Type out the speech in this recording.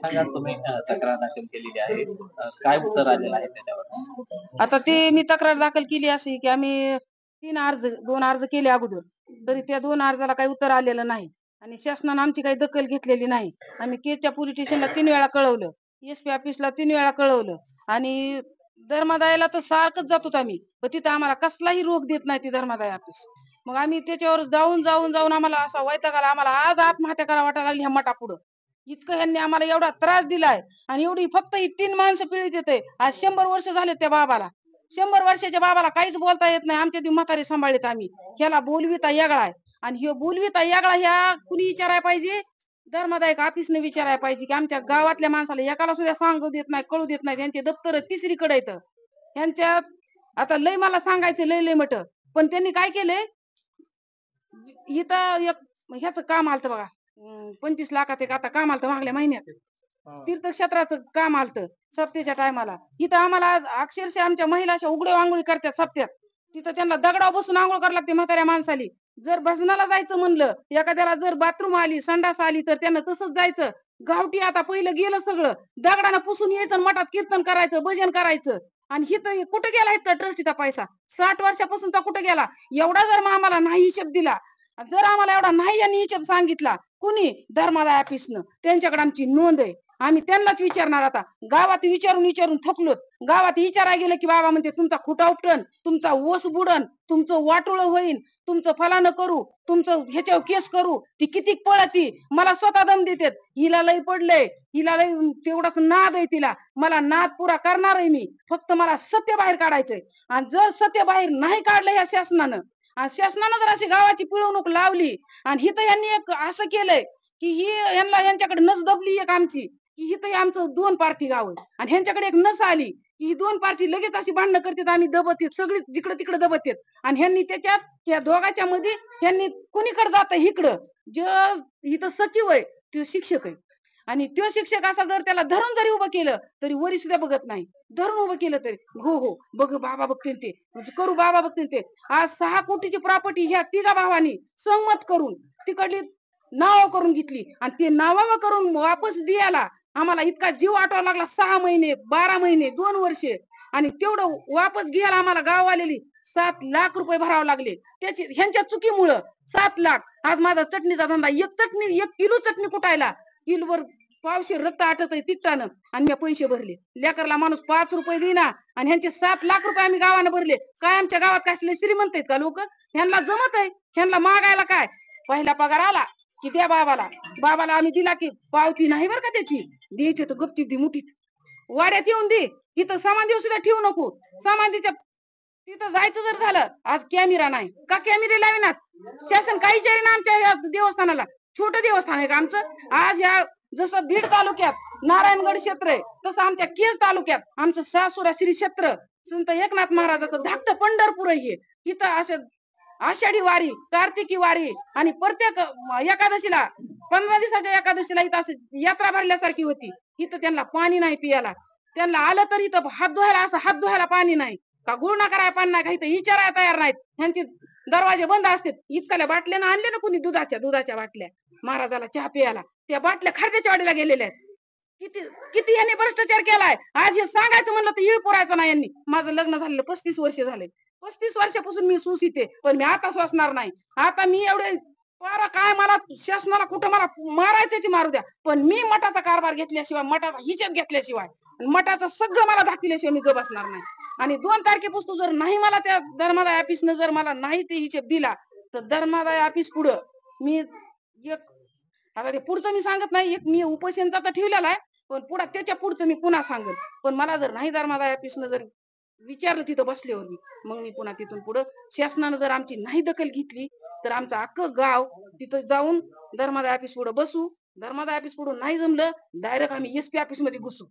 सांगा तुम्ही तक्रार दाखल केलेली आहे. काय उत्तर आलेलं आहे त्याच्यावर? आता ते मी तक्रार दाखल केली अशी की आम्ही 2 अर्ज केले अगोदर, तरी त्या 2 अर्जाला काही उत्तर आलेलं नाही आणि शासनानं आमची काही दखल घेतलेली नाही. आम्ही केजच्या पोलीस स्टेशनला 3 वेळा कळवलं, एसपी ऑफिसला 3 वेळा कळवलं आणि धर्मादायाला तर सारखंच जातो आम्ही, पण तिथं आम्हाला कसलाही रोख देत नाही ती धर्मादाय ऑफिस. मग आम्ही त्याच्यावर जाऊन आम्हाला असा वैताग आला. आम्हाला आज आत्महत्या करावं वाटायला लागली ह्या मठापुढं. इतकं ह्यांनी आम्हाला एवढा त्रास दिलाय आणि एवढी फक्त ही 3 माणसं पिळीत येते. आज 100 वर्ष झाले त्या बाबाला. 100 वर्षाच्या बाबाला काहीच बोलता येत नाही. आमच्या ती म्हातारी सांभाळीत आम्ही. ह्याला बोलविता येगळा आहे आणि ह्यो बोलविता येगळा ह्या कुणी विचारायला पाहिजे? धर्मदायक ऑफिसने विचारायला पाहिजे की आमच्या गावातल्या माणसाला एकाला सुद्धा सांगू देत नाही, कळू देत नाही. त्यांचे दप्तर तिसरीकडे येतं. ह्यांच्या आता लय मला सांगायचं लय मोठ, पण त्यांनी काय केलंय, इथं एक ह्याचं काम आलतं बघा, 25 लाखाचे आता काम आलतं मागल्या महिन्यात. तीर्थक्षेत्राचं काम आलतं सप्त्याच्या टायमाला. इथं आम्हाला अक्षरशः आमच्या महिला अशा उघड्या आंघोळी करतात सप्त्यात. तिथं त्यांना दगडावर बसून आंघोळ करायला लागते म्हाताऱ्या माणसाली. जर भजनाला जायचं म्हणलं, एखाद्याला जर बाथरूम आली, संडास आली, तर त्यांना तसंच जायचं. गावठी आता पहिलं गेलं सगळं, दगडानं पुसून यायचं, मठात कीर्तन करायचं, भजन करायचं. आणि हिथं कुठं गेला इथं ट्रस्टीचा पैसा? 60 वर्षापासूनचा कुठं गेला? एवढा जर मग आम्हाला नाही हिशेब दिला, जर आम्हाला एवढा नाही यांनी हिशेब सांगितला, कुणी धर्मादाय ऑफिसनं, त्यांच्याकडे आमची नोंद आहे. आम्ही त्यांनाच विचारणार आता. गावात विचारून थकलो. गावात विचारायला गेलं की बाबा म्हणते तुमचा खुटा उपटन, तुमचा ओस बुडन, तुमचं वाटोळ होईन, तुमचं फलानं करू, तुमचं ह्याच्यावर केस करू. ती किती पळती, मला स्वतः दम देतात. हिला लय पडलंय, हिला लय तेवढाच नाद आहे तिला. मला नाद पुरा करणार आहे मी, फक्त मला सत्य बाहेर काढायचंय. आणि जर सत्य बाहेर नाही काढलं या शासनानं, आणि शासनानं जर अशी गावाची पिळवणूक लावली आणि हिथं यांनी एक असं केलंय की ही यांच्याकडे नस दबली एक आमची, की हिथं आमचं 2 पार्टी गाव आहे आणि ह्यांच्याकडे एक नस आली की ही 2 पार्टी लगेच अशी भांडणं करतात. आम्ही दबत येत सगळी जिकडे तिकडे दबत येत आणि ह्यांनी त्याच्यात या दोघांच्या मध्ये ह्यांनी कुणीकडे जात इकडं. जे इथं सचिव आहे तो शिक्षक आहे आणि तो शिक्षक असा जर त्याला धरून जरी उभं केलं तरी वरी सुद्धा बघत नाही. धरून उभं केलं तरी हो बघ बाबा बघतील ते, करू बाबा बघतील ते. आज 6 कोटीची प्रॉपर्टी ह्या 3 भावांनी सहमत करून तिकडली नाव करून घेतली आणि ते नावावर करून वापस द्यायला आम्हाला इतका जीव आटवा लागला. 6 महिने, 12 महिने, 2 वर्षे आणि तेवढं वापस घ्यायला आम्हाला गाववालेली 7 लाख रुपये भरावे लागले. त्याची ह्यांच्या चुकीमुळं 7 लाख. आज माझा चटणीचा धंदा, 1 किलो चटणी कुटायला किलोवर पावशे रक्त आटत आहे तिकटानं आणि मी पैसे भरले. लेकरला माणूस 5 रुपये देईना आणि ह्यांचे 7 लाख रुपये आम्ही गावानं भरले. काय आमच्या गावात काय श्रीमंत आहेत का लोक? ह्यांना जमत आहे, ह्यांना मागायला काय? पहिला पगार आला की द्या बाबाला आम्ही दिला की पावती नाही बरं का त्याची, द्यायची तर गपचीप दी मुठीत. वाड्यात येऊन दे, इथं सामान देऊ सुद्धा ठेवू नको. सामान तिथं जायचं जर झालं, आज कॅमेरा नाही का? कॅमेरे लाविनात. शासन काही ना आमच्या या देवस्थानाला. छोटं देवस्थान आहे का आमचं? आज या जसं बीड तालुक्यात नारायणगड क्षेत्र आहे, तसं आमच्या केज तालुक्यात आमचं सासुरा श्री क्षेत्र संत एकनाथ महाराजाचं धाकटं पंढरपूर आहे. इथं असं आषाढी वारी, कार्तिकी वारी आणि प्रत्येक एकादशीला, 15 दिवसाच्या एकादशीला इथं असं यात्रा भरल्यासारखी होती. इथं त्यांना पाणी नाही पियाला. त्यांना आलं तर इथं हात धुवायला पाणी नाही का, गुळणा करायला पाणी नाही का, इथं विचारायला तयार नाहीत. ह्यांचे दरवाजे बंद असतात. इतक्या बाटल्यानं आणले ना कुणी दुधाच्या बाटल्या महाराजाला चहा पियाला, त्या बाटल्या खारद्याच्या वाडीला गेलेल्या आहेत. किती किती यांनी भ्रष्टाचार केलाय. आज हे सांगायचं म्हणलं तर येळ पुरायचं नाही यांनी. माझं लग्न झालेलं 35 वर्ष झाले. 35 वर्षापासून मी सुसीते, पण मी आता सोसणार नाही. आता मी एवढे काय मला शासनाला कुठं मला मारायचं ती मारू द्या, पण मी मठाचा कारभार घेतल्याशिवाय, मठाचा हिशेब घेतल्याशिवाय, मठाचं सगळं मला दाखविल्याशिवाय मी ग बसणार नाही. आणि 2 तारखेपासून जर नाही मला त्या धर्मादाय ऑफिसनं जर मला नाही ते हिशेब दिला तर धर्मादाय ऑफिस पुढं मी एक, आता ते पुढचं मी सांगत नाही, एक मी उपोषणचा तर ठेवलेला आहे, पण पुढे त्याच्या पुढचं मी पुन्हा सांगेन. पण मला जर नाही धर्मादाय ऑफिसनं जर विचारलं तिथं बसल्यावर मग मी पुन्हा तिथून पुढं शासनानं जर आमची नाही दखल घेतली तर आमचं अख्खं गाव तिथं जाऊन धर्मादाय ऑफिस पुढे बसू. धर्मादाय ऑफिस पुढे नाही जमलं, डायरेक्ट आम्ही एसपी ऑफिस मध्ये घुसू.